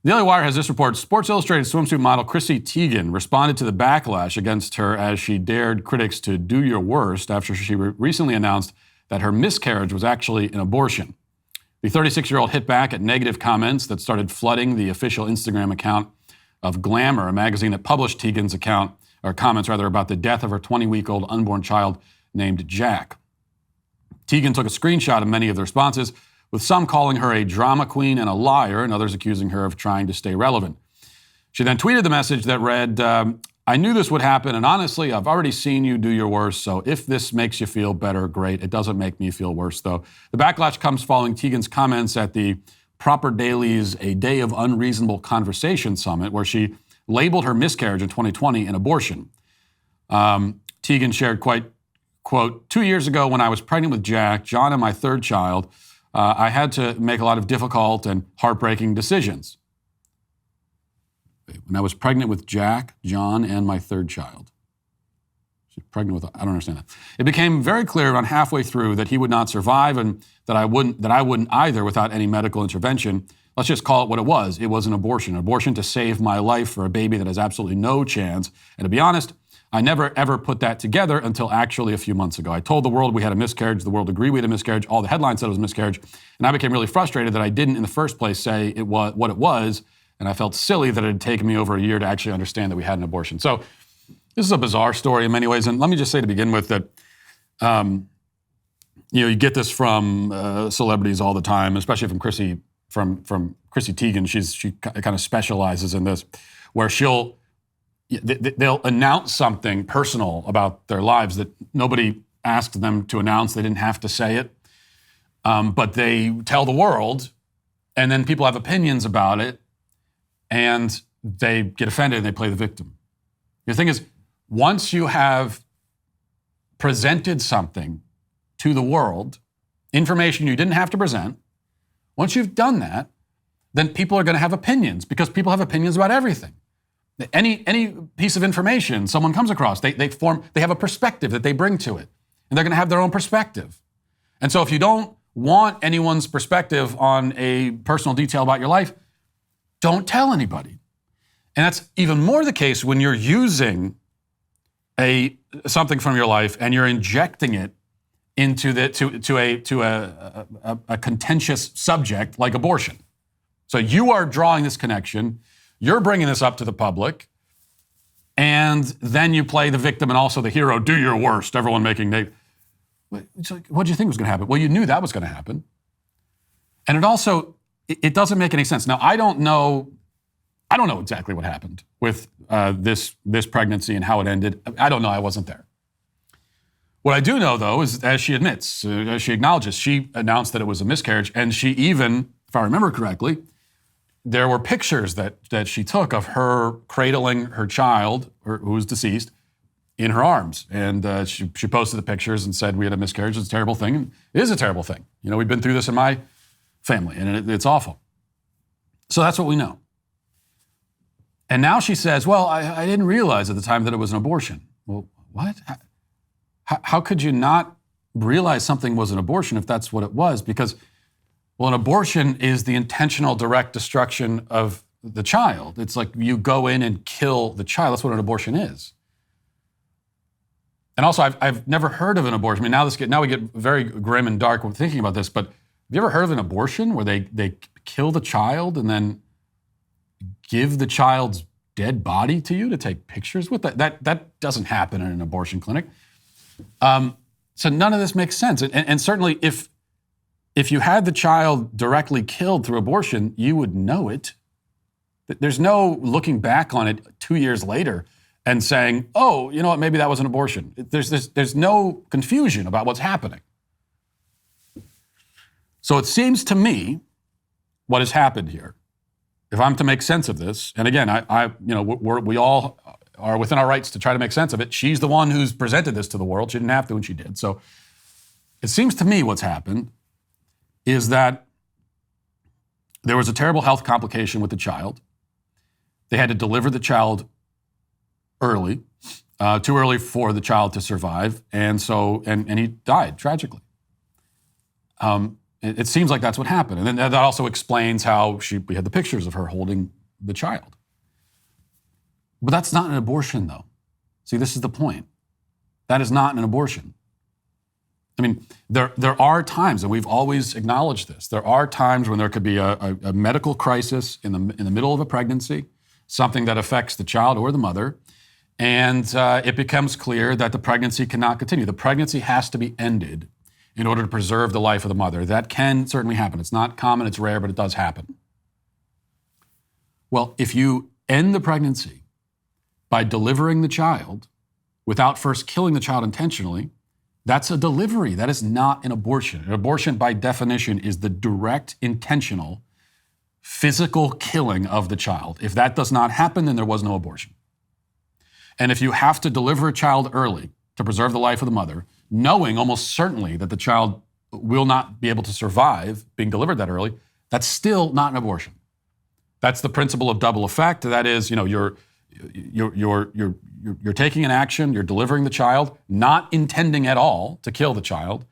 The Daily Wire has this report. Sports Illustrated swimsuit model Chrissy Teigan responded to the backlash against her as she dared critics to do your worst after she recently announced that her miscarriage was actually an abortion. The 36-year-old hit back at negative comments that started flooding the official Instagram account of Glamour, a magazine that published Teigan's comments about the death of her 20-week-old unborn child named Jack. Teigan took a screenshot of many of the responses, with some calling her a drama queen and a liar, and others accusing her of trying to stay relevant. She then tweeted the message that read, I knew this would happen, and honestly, I've already seen you do your worst, so if this makes you feel better, great. It doesn't make me feel worse, though. The backlash comes following Teigan's comments at the Proper Daily's A Day of Unreasonable Conversation Summit, where she labeled her miscarriage in 2020 an abortion. Teigan shared, quote, 2 years ago when I was pregnant with Jack, John, and my third child, I had to make a lot of difficult and heartbreaking decisions. When I was pregnant with Jack, John, and my third child. She's pregnant with, I don't understand that. It became very clear around halfway through that he would not survive and that I wouldn't either without any medical intervention. Let's just call it what it was. It was an abortion to save my life for a baby that has absolutely no chance. And to be honest, I never, ever put that together until actually a few months ago. I told the world we had a miscarriage. The world agreed we had a miscarriage. All the headlines said it was a miscarriage. And I became really frustrated that I didn't in the first place say it was what it was. And I felt silly that it had taken me over a year to actually understand that we had an abortion. So this is a bizarre story in many ways. And let me just say to begin with that, you get this from celebrities all the time, especially from Chrissy Teigan. She kind of specializes in this, where they'll announce something personal about their lives that nobody asked them to announce. They didn't have to say it. But they tell the world, and then people have opinions about it, and they get offended and they play the victim. The thing is, once you have presented something to the world, information you didn't have to present, once you've done that, then people are going to have opinions, because people have opinions about everything. Any piece of information someone comes across, they have a perspective that they bring to it, and they're going to have their own perspective. And so if you don't want anyone's perspective on a personal detail about your life, don't tell anybody. And that's even more the case when you're using something from your life and you're injecting it into a contentious subject like abortion. So you are drawing this connection. You're bringing this up to the public, and then you play the victim and also the hero. Do your worst. Everyone making it's like, what did you think was going to happen? Well, you knew that was going to happen, and it doesn't make any sense. Now, I don't know exactly what happened with this pregnancy and how it ended. I don't know. I wasn't there. What I do know, though, is as she admits, as she acknowledges, she announced that it was a miscarriage, and she even, if I remember correctly, there were pictures that she took of her cradling her child, who was deceased, in her arms. And she posted the pictures and said, we had a miscarriage. It's a terrible thing. And it is a terrible thing. We've been through this in my family, and it's awful. So that's what we know. And now she says, well, I didn't realize at the time that it was an abortion. Well, what? How could you not realize something was an abortion if that's what it was? Because, well, an abortion is the intentional direct destruction of the child. It's like you go in and kill the child. That's what an abortion is. And also, I've never heard of an abortion. I mean, now we get very grim and dark when thinking about this, but have you ever heard of an abortion where they kill the child and then give the child's dead body to you to take pictures with? That doesn't happen in an abortion clinic. So none of this makes sense. And certainly if you had the child directly killed through abortion, you would know it. There's no looking back on it 2 years later and saying, oh, you know what, maybe that was an abortion. There's no confusion about what's happening. So it seems to me what has happened here, if I'm to make sense of this, and again, we all are within our rights to try to make sense of it. She's the one who's presented this to the world. She didn't have to, and she did. So it seems to me what's happened is that there was a terrible health complication with the child. They had to deliver the child early, too early for the child to survive, and he died tragically. It seems like that's what happened, and then that also explains how we had the pictures of her holding the child. But that's not an abortion, though. See, this is the point. That is not an abortion. I mean, there are times, and we've always acknowledged this, there are times when there could be a medical crisis in the middle of a pregnancy, something that affects the child or the mother, and it becomes clear that the pregnancy cannot continue. The pregnancy has to be ended in order to preserve the life of the mother. That can certainly happen. It's not common, it's rare, but it does happen. Well, if you end the pregnancy by delivering the child without first killing the child intentionally, that's a delivery. That is not an abortion. An abortion, by definition, is the direct, intentional, physical killing of the child. If that does not happen, then there was no abortion. And if you have to deliver a child early to preserve the life of the mother, knowing almost certainly that the child will not be able to survive being delivered that early, that's still not an abortion. That's the principle of double effect. That is, you're taking an action, you're delivering the child, not intending at all to kill the child,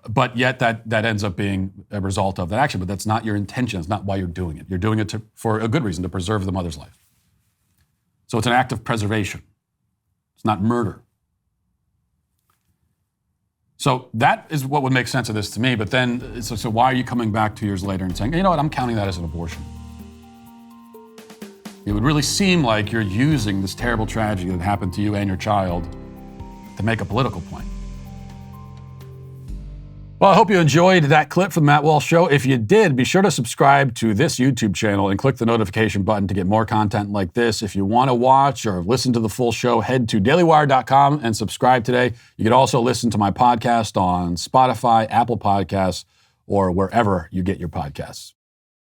but yet that ends up being a result of that action. But that's not your intention. It's not why you're doing it. You're doing it for a good reason, to preserve the mother's life. So it's an act of preservation. It's not murder. So that is what would make sense of this to me. But then, so why are you coming back 2 years later and saying, you know what, I'm counting that as an abortion? It would really seem like you're using this terrible tragedy that happened to you and your child to make a political point. Well, I hope you enjoyed that clip from the Matt Walsh Show. If you did, be sure to subscribe to this YouTube channel and click the notification button to get more content like this. If you want to watch or listen to the full show, head to dailywire.com and subscribe today. You can also listen to my podcast on Spotify, Apple Podcasts, or wherever you get your podcasts.